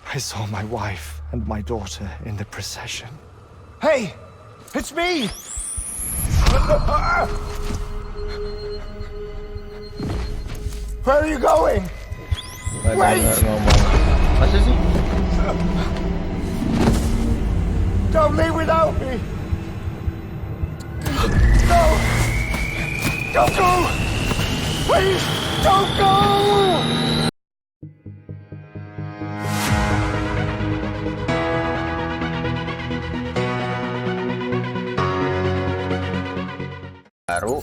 I saw my wife and my daughter in the procession. Hey! It's me! Where are you going? Wait! Masa sih? Don't leave without me! No! Don't go! Please, don't go! Baru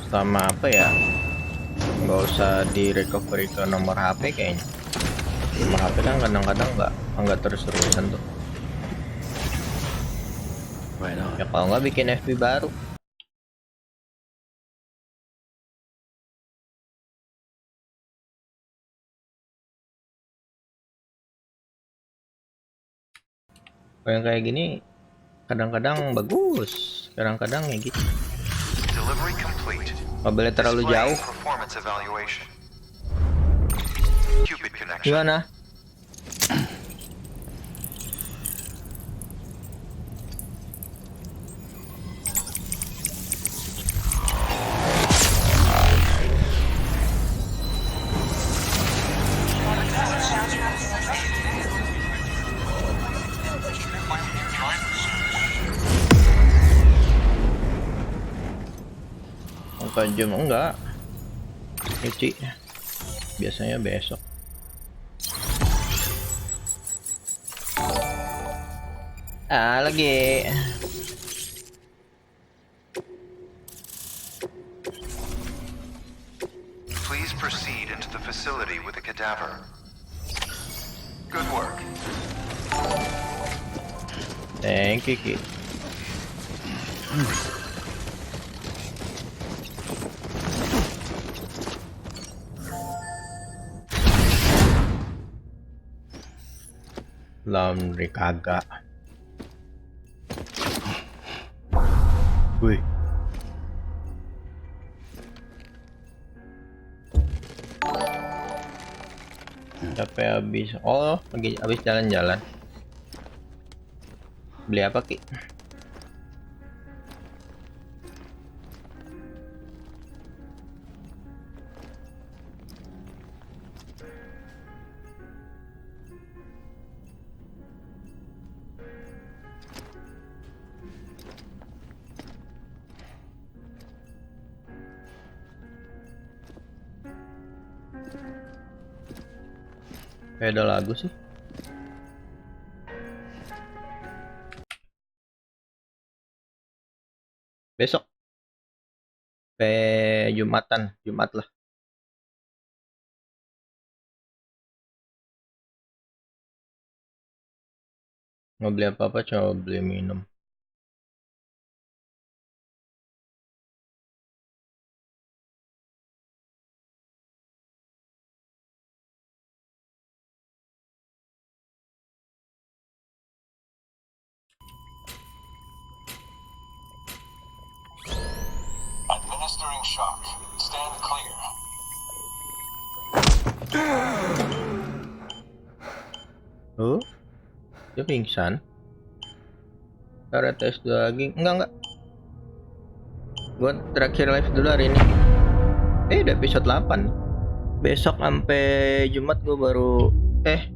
sama apa ya, nggak usah di recovery ke nomor HP kayaknya. Nomor HP kan kadang-kadang nggak terus-terusan tuh ya, kalau nggak bikin FB baru. Kalau yang kayak gini kadang-kadang bagus, kadang-kadang ya gitu. Mobilnya terlalu jauh. Gimana? Jam enggak nyuci, biasanya besok. Lagi Please proceed into the facility with the cadaver. Good work. thank you, Ki. Laundry kagak. Wih. Capek habis. Oh, lagi habis jalan-jalan. Beli apa, Ki? Kayak ada lagu sih. Besok Jumatan, Jumat lah. Nggak beli apa-apa, coba beli minum. Administering shock. Stand clear. Dia pingsan. Cara tes lagi. Enggak. Gua terakhir live dulu hari ini. Udah episode 8. Besok sampai Jumat gua baru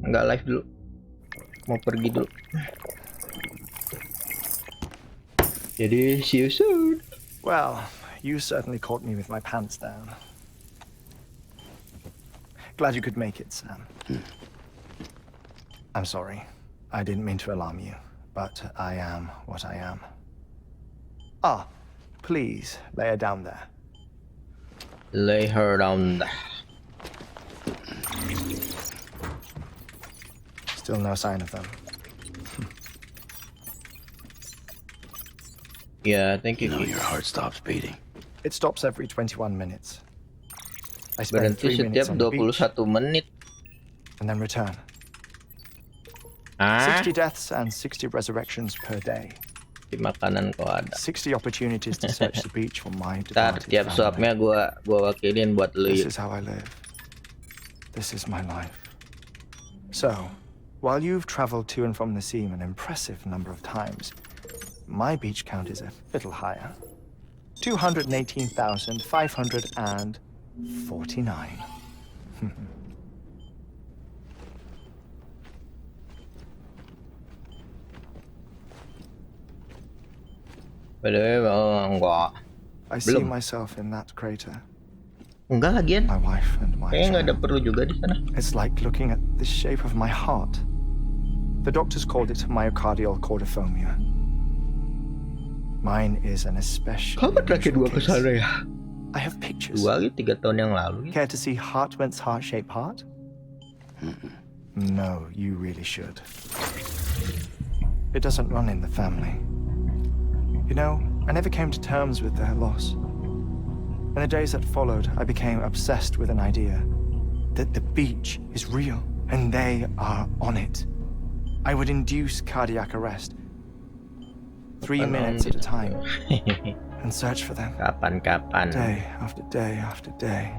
enggak live dulu. Mau pergi dulu. Jadi see you soon. Well, you certainly caught me with my pants down. Glad you could make it, Sam. I'm sorry. I didn't mean to alarm you, but I am what I am. Please, lay her down there. Lay her down there. Still no sign of them. Yeah, thank you. Your heart stops beating. It stops every 21 minutes. I spend Berhenti 3 minutes setiap on the beach 21 menit. and then return. 60 deaths and 60 resurrections per day. Di makanan kok ada. 60 opportunities to search the beach for my Ntar departed tiap family. suapnya gua wakilin buat lu. This is how I live. This is my life. So, while you've traveled to and from the sea an impressive number of times, my beach count is a little higher. 218,549. By the way, enggak. I see Belum. myself in that crater. Enggak lagian. My wife and my Kayaknya nggak ada child. perlu juga di sana. It's like looking at the shape of my heart. The doctors called it myocardial cordiphobia. Mine is an especially Kapan terakhir unusual gua ke case. sana ya? I have pictures. 3 tahun yang lalu. Care to see Heartman's heart-shaped heart? No, you really should. It doesn't run in the family. You know, I never came to terms with their loss. In the days that followed, I became obsessed with an idea that the beach is real and they are on it. I would induce cardiac arrest, 3 minutes at a time, and search for them, Kapan-kapan. day after day after day.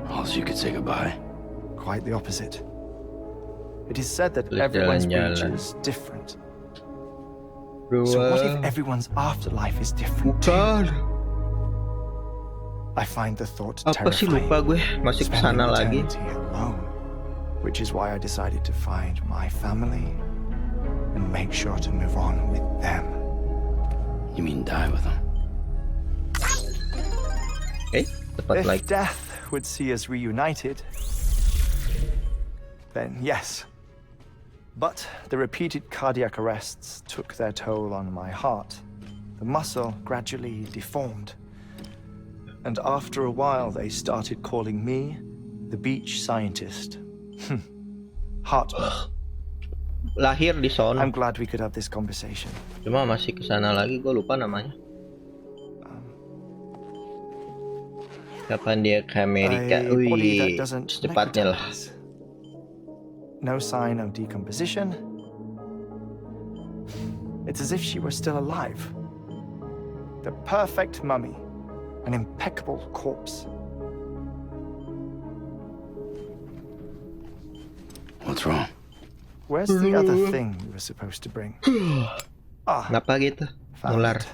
Oh, so you could say goodbye. Quite the opposite. It is said that Let's everyone's beach jalan-jalan. is different. Bro, So what if everyone's afterlife is different too? bukan. I find the thought Apa sih terrifying. lupa gue masih ke Spending sana lagi. eternity alone, which is why I decided to find my family and make sure to move on with them. You mean die with them? Tepat If like death would see us reunited, then yes. But the repeated cardiac arrests took their toll on my heart. The muscle gradually deformed. And after a while, they started calling me the beach scientist. Heartman. lahir di sono. I'm glad we could have this conversation. Cuma masih ke sana lagi, gue lupa namanya. Kapan dia ke Amerika? A body that Wih, doesn't secepatnya lah. necrotize. No sign of decomposition. It's as if she were still alive. The perfect mummy. An impeccable corpse. What's wrong? Where's the other thing you were supposed to bring? Ah, Ngapa gitu? found Nular. it.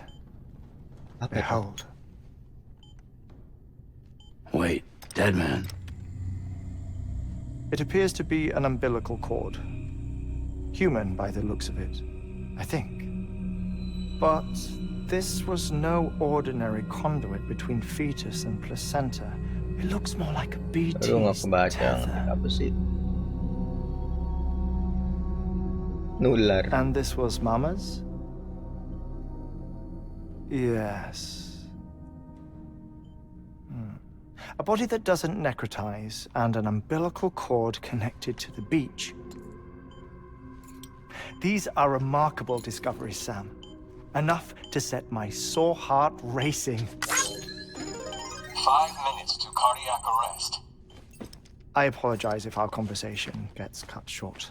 Apa itu? Behold. Wait, dead man. It appears to be an umbilical cord. Human by the looks of it, I think. But this was no ordinary conduit between fetus and placenta. It looks more like a BT's Aduh, nggak kebaca. tether. Apa sih? Nular. And this was Mama's? Yes. A body that doesn't necrotize and an umbilical cord connected to the beach. These are remarkable discoveries, Sam. Enough to set my sore heart racing. 5 minutes to cardiac arrest. I apologize if our conversation gets cut short.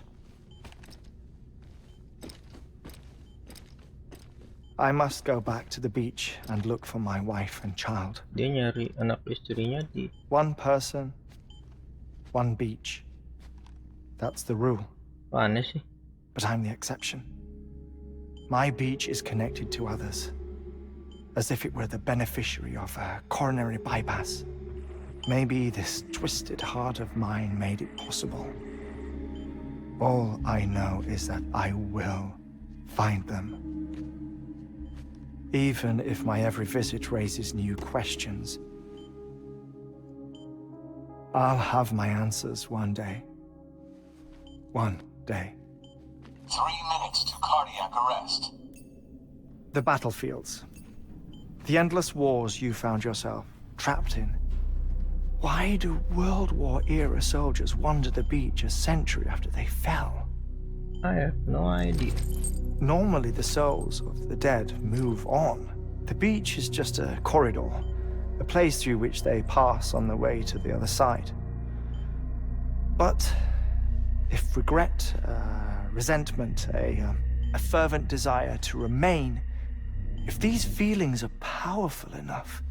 I must go back to the beach and look for my wife and child. Dia nyari anak istrinya di... One person, one beach. That's the rule, Mana sih? but I'm the exception. My beach is connected to others, as if it were the beneficiary of a coronary bypass. Maybe this twisted heart of mine made it possible. All I know is that I will find them. Even if my every visit raises new questions, I'll have my answers one day. One day. 3 minutes to cardiac arrest. The battlefields. The endless wars you found yourself trapped in. Why do World War era soldiers wander the beach a century after they fell? I have no idea. Normally the souls of the dead move on. The beach is just a corridor, a place through which they pass on the way to the other side. But if regret, resentment, a fervent desire to remain, if these feelings are powerful enough,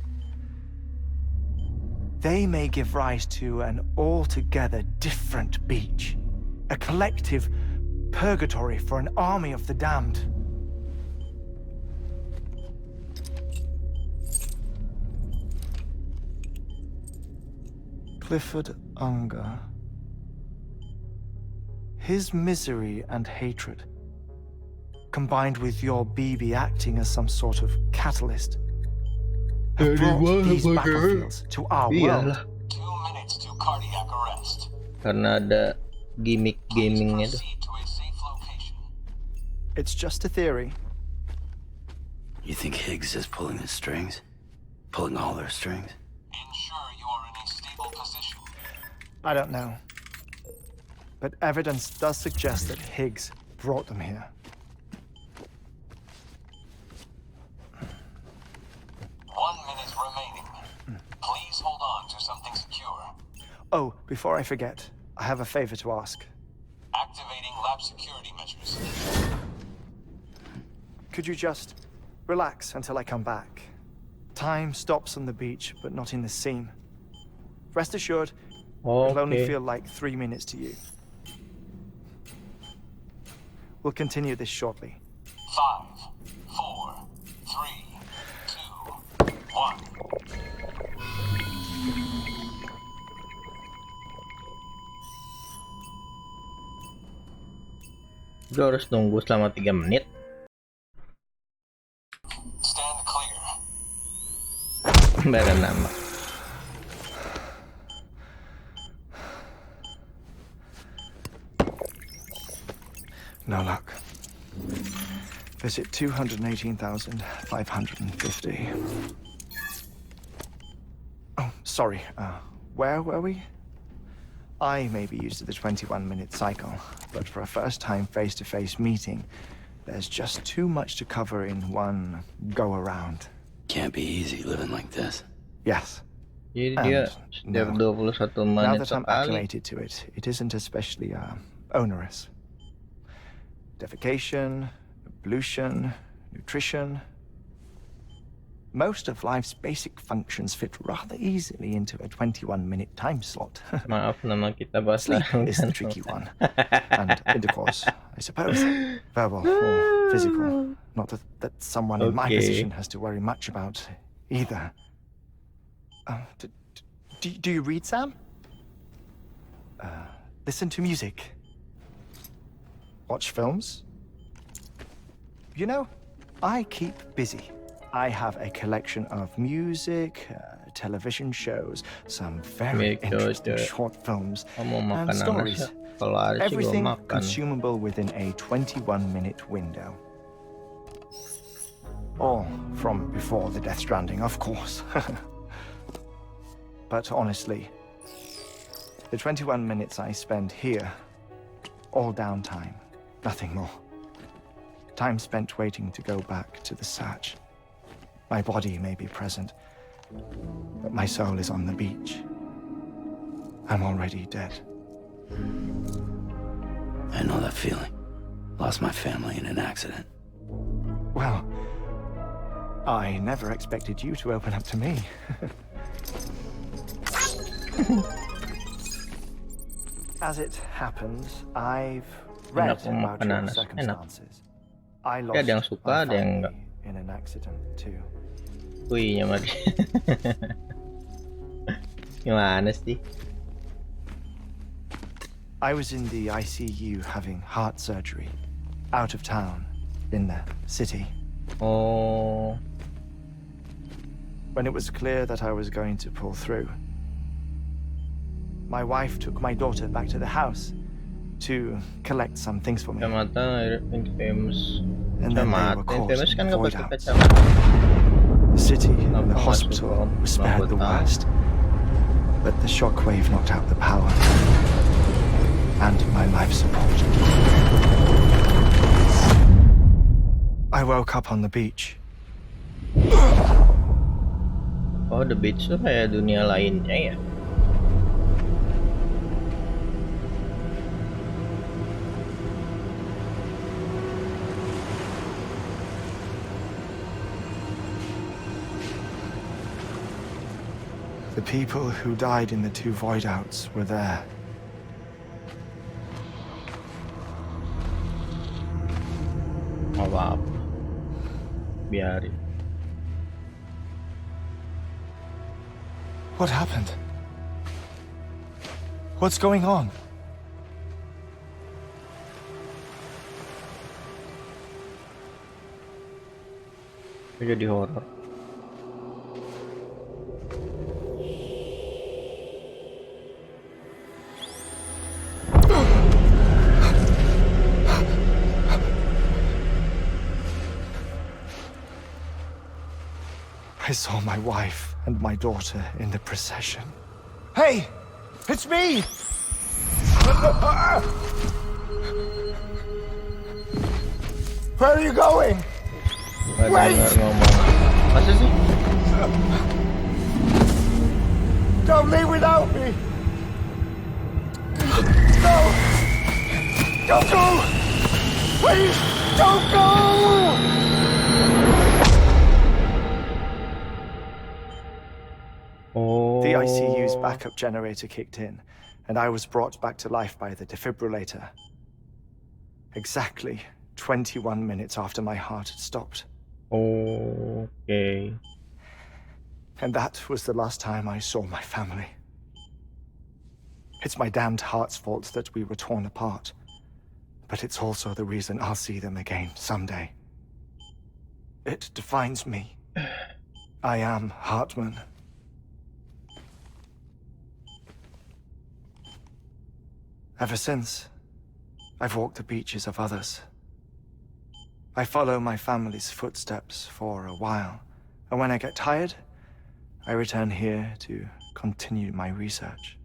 they may give rise to an altogether different beach. A collective purgatory for an army of the damned. Clifford Unger. His misery and hatred, combined with your BB acting as some sort of catalyst, have brought these battlefields to our world. Iyalah, 2 minutes to cardiac arrest. karena ada gimmick Please gamingnya tuh. proceed to a safe location. It's just a theory. You think Higgs is pulling the strings? Pulling all their strings? Ensure you are in a stable position. I don't know. But evidence does suggest that Higgs brought them here. 1 minute remaining. Please hold on to something secure. Oh, before I forget, I have a favor to ask. Activating lab security measures. Could you just relax until I come back? Time stops on the beach, but not in the scene. Rest assured, it'll only Oke. feel like 3 minutes to you. We'll continue this shortly. 5, 4, 3, 2, 1. Gue harus nunggu selama 3 menit. Stand clear. Baru nama. No luck. Visit 218,550. Oh, sorry. Where were we? I may be used to the 21-minute cycle, but for a first-time face-to-face meeting, there's just too much to cover in one go-around. Can't be easy living like this. Yes. Jadi dia setiap 21 Now menit that I'm sekali. acclimated to it, it isn't especially onerous. Defecation, pollution, nutrition. Most of life's basic functions fit rather easily into a 21-minute time slot. Maaf, nama kita bahasa Sleep is the tricky one. And intercourse, I suppose. Verbal or physical. Not that someone in my Okay. position has to worry much about either. Do you read, Sam? Listen to music. Watch films? You know, I keep busy. I have a collection of music, television shows, some very interesting short films, Kamu and makan nanas stories. ya? Kalau ada sih gue Everything makan. consumable within a 21-minute window. All from before the Death Stranding, of course. But honestly, the 21 minutes I spend here, all downtime, nothing more. Time spent waiting to go back to the Satch. My body may be present, but my soul is on the beach. I'm already dead. I know that feeling. Lost my family in an accident. Well, I never expected you to open up to me. As it happens, I've read Enak mau about makan your nanas. Enak. circumstances. I Ya, lost ada yang suka, my ada yang enggak. family in an accident too. Wih, mari. Gimana sih? I was in the ICU having heart surgery, out of town, in the city. Oh, When it was clear that I was going to pull through, my wife took my daughter back to the house to collect some things for me. kacamata infamous. And then they were Kacamata caught infamous in kan nggak void pakai outs. kacamata. The city and the Kenapa hospital masuk were spared the lamputan? worst, but the shockwave knocked out the power and my life support. I woke up on the beach. Oh, The Beach tuh kayak dunia lainnya ya. The people who died in the two void outs were there. apa-apa. Biarin. What happened? What's going on? Jadi horor. I saw my wife and my daughter in the procession. Hey! It's me! Where are you going? Nggak Wait! dengar ngomong. Masa sih? Don't leave without me! No! Don't go! Please, don't go! Oh. The ICU's backup generator kicked in, and I was brought back to life by the defibrillator. Exactly 21 minutes after my heart had stopped. Okay. And that was the last time I saw my family. It's my damned heart's fault that we were torn apart. But it's also the reason I'll see them again someday. It defines me. I am Heartman. Ever since, I've walked the beaches of others. I follow my family's footsteps for a while, and when I get tired, I return here to continue my research.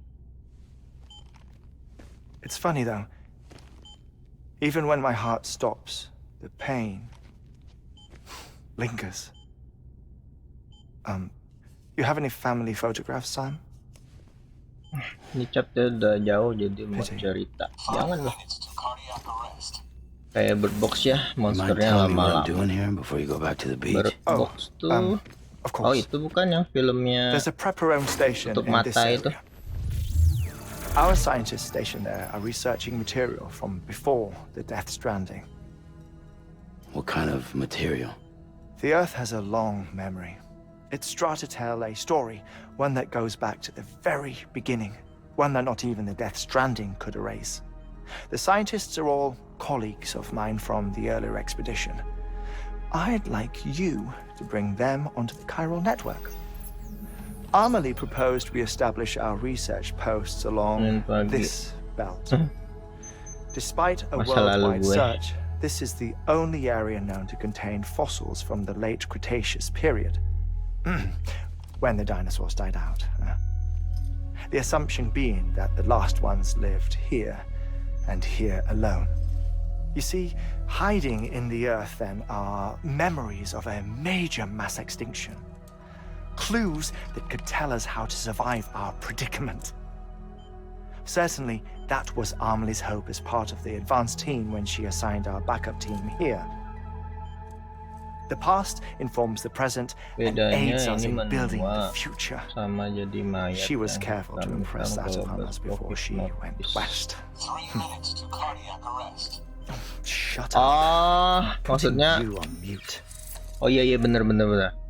It's funny though, even when my heart stops, the pain lingers. You have any family photographs, Sam? Ini chapter udah jauh jadi mau Pity. cerita. 5 Jangan lah. minutes to cardiac arrest. Kayak Bird Box ya, Mind monsternya telling me what I'm lama-lama. doing here before you go back to the beach? Bird Box tuh. Of Oh course. itu bukan yang filmnya There's a Preparome station tutup in this mata itu. area. Our scientists stationed there are researching material from before the Death Stranding. What kind of material? The Earth has a long memory. It's trying to tell a story, one that goes back to the very beginning, one that not even the Death Stranding could erase. The scientists are all colleagues of mine from the earlier expedition. I'd like you to bring them onto the chiral network. Amelie proposed we establish our research posts along Pagi. this belt. Despite a Masa lalu worldwide gue. search, this is the only area known to contain fossils from the late Cretaceous period, when the dinosaurs died out. The assumption being that the last ones lived here, and here alone. You see, hiding in the earth then are memories of a major mass extinction. Clues that could tell us how to survive our predicament. Certainly, that was Amelie's hope as part of the advanced team when she assigned our backup team here. The past informs the present and Bedanya aids us ini in building the menua future. sama jadi mayat. She was yang careful to kami impress tahu that kalau upon us before she went berpikir west. 3 minutes to cardiac arrest. Shut up. Maksudnya Putting you on mute. oh iya bener.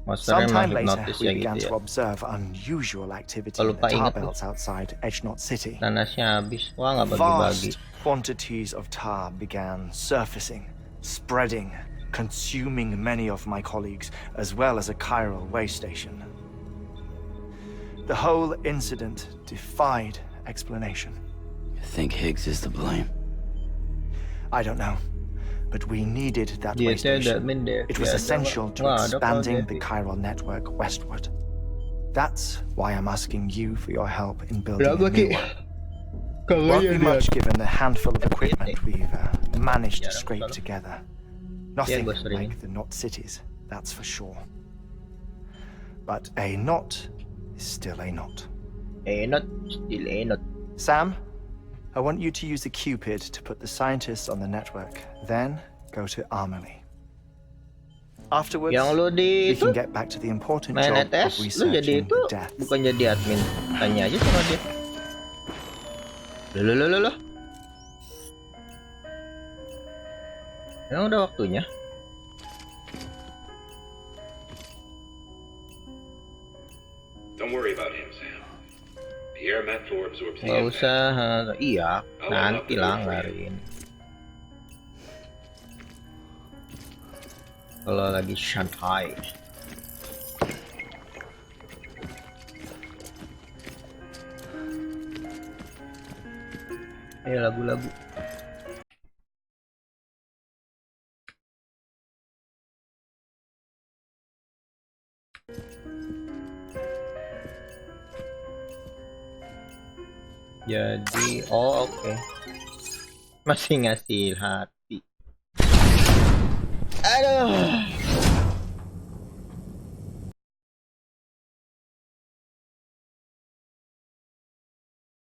Monsternya emang Sometime later, hipnotis we ya began gitu to ya. observe unusual activity Kalau in the lupa tar ingat tuh. belts outside Edgenot City. Nanasnya habis. Wah nggak bagi-bagi. Vast quantities of tar began surfacing, spreading, consuming many of my colleagues, as well as a chiral way station. The whole incident defied explanation. I think Higgs is to blame. I don't know, but we needed that Dia way tuh ada station. min deh. It was Dia ada essential nggak? to Nggak ada kalau expanding dia the sih. chiral network westward. That's why I'm asking you for your help in building Berapa a Ki? new one. Kalau Won't ya be dia. much given the handful of equipment we've managed to Jarang scrape soalnya. together. Nothing gue sering. like the knot cities, that's for sure. But a knot is still a knot. Not still not. Sam, I want you to use the Cupid to put the scientists on the network, then go to Amelie. Afterwards, Yang lu di we itu can get back to the important main job of ETS, lu jadi researching itu the death. bukan jadi admin. Tanya aja sama dia. Loh. Emang udah waktunya? air meant for absorbs the Nggak impact. usah, iya, nanti lah hari ini. Kalau lagi santai. Lagu-lagu. Jadi, oh oke. Masih ngasih hati. Aduh.